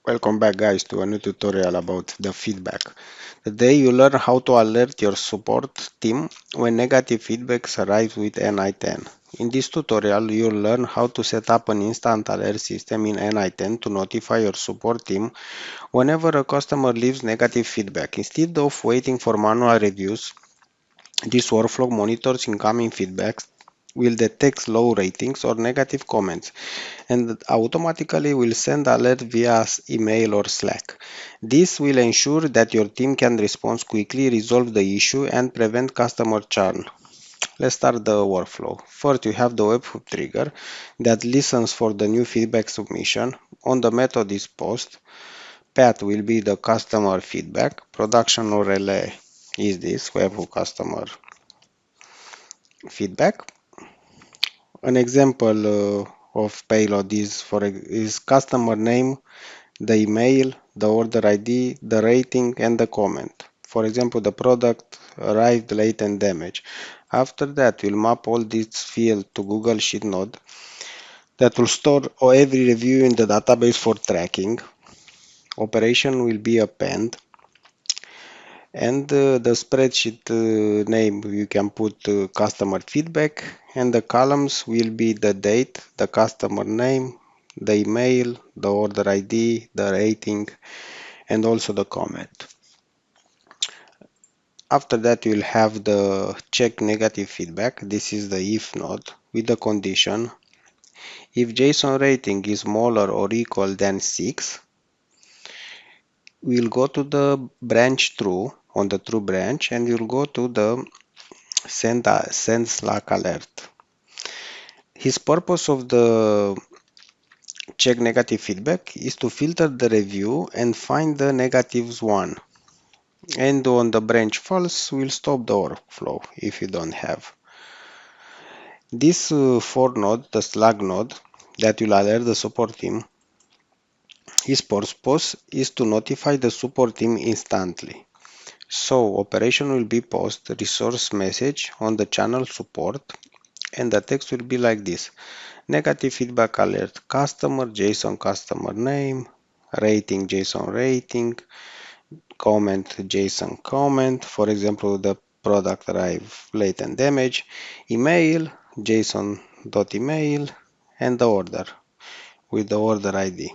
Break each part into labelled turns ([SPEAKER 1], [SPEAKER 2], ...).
[SPEAKER 1] Welcome back guys to a new tutorial about the feedback. Today you learn how to alert your support team when negative feedbacks arrive with n8n. In this tutorial you'll learn how to set up an instant alert system in n8n to notify your support team whenever a customer leaves negative feedback. Instead of waiting for manual reviews, this workflow monitors incoming feedbacks, will detect low ratings or negative comments, and automatically will send alert via email or Slack. This will ensure that your team can respond quickly, resolve the issue, and prevent customer churn. Let's start the workflow. First, you have the webhook trigger that listens for the new feedback submission. On the method is post. Path will be the customer feedback. Production or relay is this webhook customer feedback. An example of payload is customer name, the email, the order ID, the rating, and the comment. For example, the product arrived late and damaged. After that, we'll map all these fields to Google Sheet node that will store every review in the database for tracking. Operation will be append, and the spreadsheet name you can put customer feedback, and the columns will be the date, the customer name, the email, the order ID, the rating, and also the comment. After that you'll have the check negative feedback. This is the if node with the condition: if JSON rating is smaller or equal than 6, we'll go to the branch true on the true branch, and you'll go to the send Slack alert. His purpose of the check negative feedback is to filter the review and find the negatives one. And on the branch false, we'll stop the workflow if you don't have. This for node, the Slack node, that will alert the support team, his purpose is to notify the support team instantly. So operation will be post resource message on the channel support, and the text will be like this: negative feedback alert, customer JSON customer name, rating JSON rating, comment JSON comment, for example the product arrived late and damaged, email JSON.email, and the order with the order ID.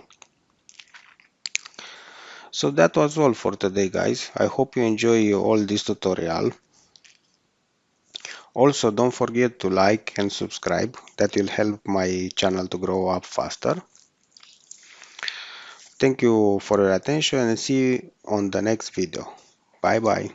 [SPEAKER 1] So that was all for today guys. I hope you enjoy all this tutorial. Also don't forget to like and subscribe, that will help my channel to grow up faster. Thank you for your attention and see you on the next video. Bye bye.